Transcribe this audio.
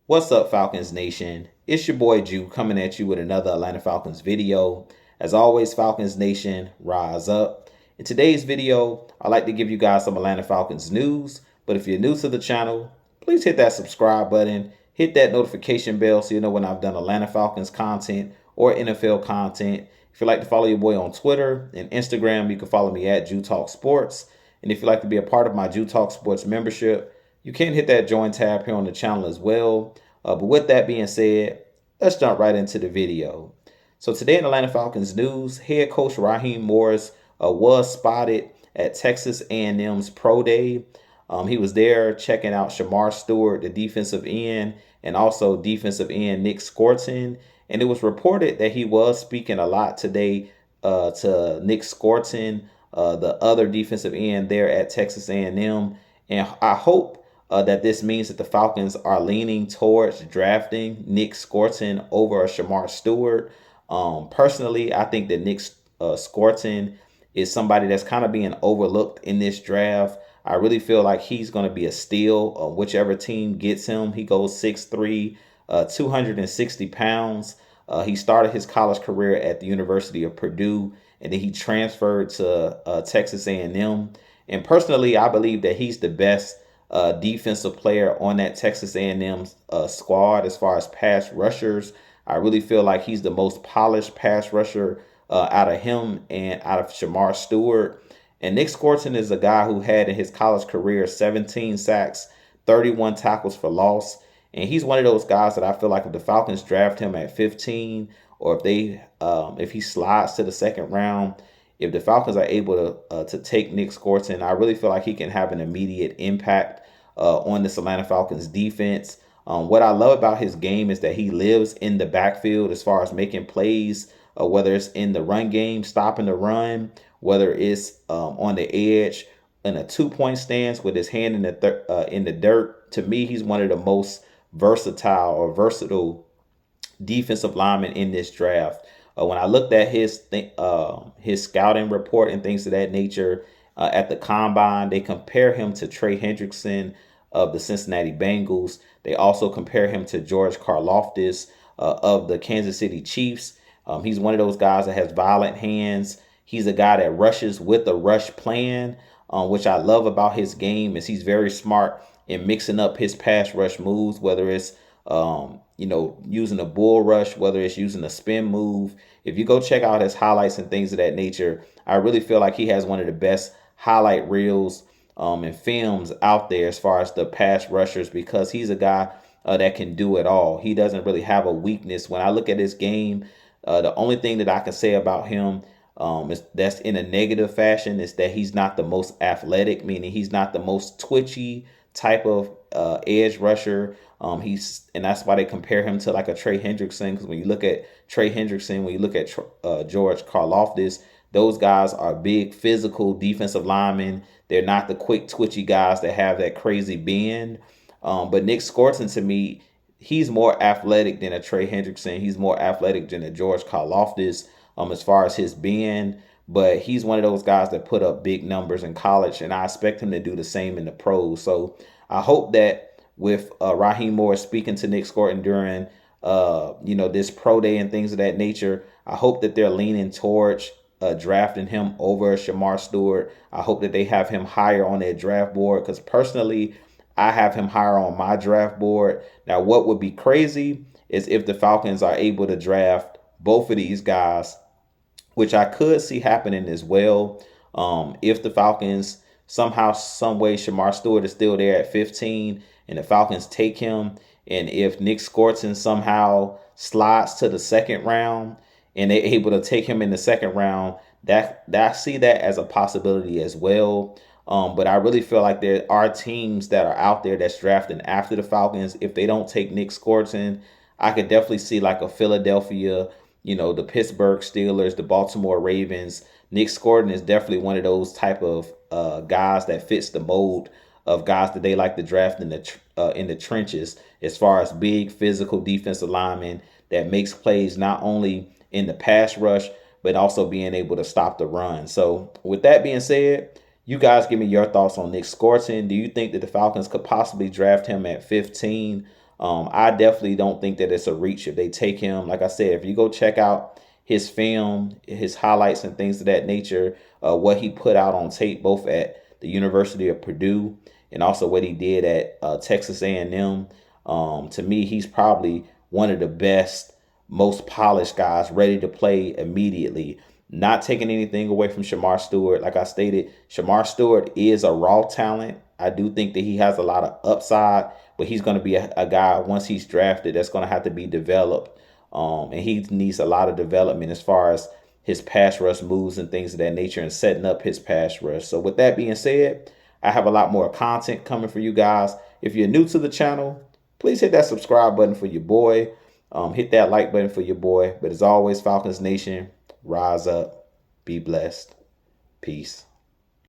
What's up, Falcons Nation? It's your boy Jew coming at you with another Atlanta Falcons video. As always, Falcons Nation, rise up. In today's video, I'd like to give you guys some Atlanta Falcons news. But if you're new to the channel, please hit that subscribe button, hit that notification bell so you know when I've done Atlanta Falcons content or NFL content. If you'd like to follow your boy on Twitter and Instagram, you can follow me at Jew Talk Sports. And if you'd like to be a part of my Jew Talk Sports membership, you can hit that join tab here on the channel as well. But with that being said, let's jump right into the video. So today in Atlanta Falcons news, head coach Raheem Morris was spotted at Texas A&M's Pro Day. He was there checking out Shamar Stewart, the defensive end, and also defensive end Nick Scorton. And it was reported that he was speaking a lot today to Nick Scorton, the other defensive end there at Texas A&M. And I hope that this means that the Falcons are leaning towards drafting Nick Scorton over Shamar Stewart. Personally, I think that Nick Scorton is somebody that's kind of being overlooked in this draft. I really feel like he's going to be a steal. Whichever team gets him, he goes 6'3", 260 pounds. He started his college career at the University of Purdue, and then he transferred to Texas A&M. And personally, I believe that he's the best defensive player on that Texas A&M squad as far as pass rushers. I really feel like he's the most polished pass rusher out of him and out of Shamar Stewart. And Nick Scorton is a guy who had in his college career 17 sacks, 31 tackles for loss. And he's one of those guys that I feel like if the Falcons draft him at 15, or if he slides to the second round, if the Falcons are able to take Nick Scorton, I really feel like he can have an immediate impact on this Atlanta Falcons defense. What I love about his game is that he lives in the backfield as far as making plays, whether it's in the run game, stopping the run, whether it's on the edge in a 2-point stance with his hand in the dirt. To me, he's one of the most versatile defensive linemen in this draft. When I looked at his scouting report and things of that nature at the combine, they compare him to Trey Hendrickson of the Cincinnati Bengals. They also compare him to George Karlaftis of the Kansas City Chiefs. He's one of those guys that has violent hands. He's a guy that rushes with a rush plan, which I love about his game is he's very smart in mixing up his pass rush moves, whether it's using a bull rush, whether it's using a spin move. If you go check out his highlights and things of that nature, I really feel like he has one of the best highlight reels and films out there as far as the pass rushers, because he's a guy that can do it all. He doesn't really have a weakness. When I look at his game, the only thing that I can say about him that's in a negative fashion is that he's not the most athletic, meaning he's not the most twitchy type of edge rusher. And that's why they compare him to like a Trey Hendrickson, because when you look at Trey Hendrickson, when you look at George Karlaftis, those guys are big physical defensive linemen. They're not the quick twitchy guys that have that crazy bend. But Nick Scorton, to me, he's more athletic than a Trey Hendrickson. He's more athletic than a George Karlaftis as far as his bend. But he's one of those guys that put up big numbers in college, and I expect him to do the same in the pros. So I hope that with Raheem Morris speaking to Nick Scorton during this pro day and things of that nature, I hope that they're leaning towards drafting him over Shamar Stewart. I hope that they have him higher on their draft board, because personally, I have him higher on my draft board. Now, what would be crazy is if the Falcons are able to draft both of these guys, which I could see happening as well. If the Falcons somehow, some way, Shamar Stewart is still there at 15 and the Falcons take him, and if Nick Scorton somehow slides to the second round and they're able to take him in the second round, that I see that as a possibility as well. But I really feel like there are teams that are out there that's drafting after the Falcons. If they don't take Nick Scorton, I could definitely see like a Philadelphia, the Pittsburgh Steelers, the Baltimore Ravens. Nick Scorton is definitely one of those type of guys that fits the mold of guys that they like to draft in the trenches, as far as big physical defensive linemen that makes plays not only in the pass rush, but also being able to stop the run. So with that being said, you guys give me your thoughts on Nick Scorton. Do you think that the Falcons could possibly draft him at 15 I definitely don't think that it's a reach if they take him. Like I said, if you go check out his film, his highlights and things of that nature, what he put out on tape, both at the University of Purdue and also what he did at Texas A&M. To me, he's probably one of the best, most polished guys, ready to play immediately. Not taking anything away from Shamar Stewart. Like I stated, Shamar Stewart is a raw talent. I do think that he has a lot of upside, but he's going to be a guy once he's drafted that's going to have to be developed. And he needs a lot of development as far as his pass rush moves and things of that nature and setting up his pass rush. So with that being said, I have a lot more content coming for you guys. If you're new to the channel, please hit that subscribe button for your boy. Hit that like button for your boy. But as always, Falcons Nation, rise up, be blessed. Peace.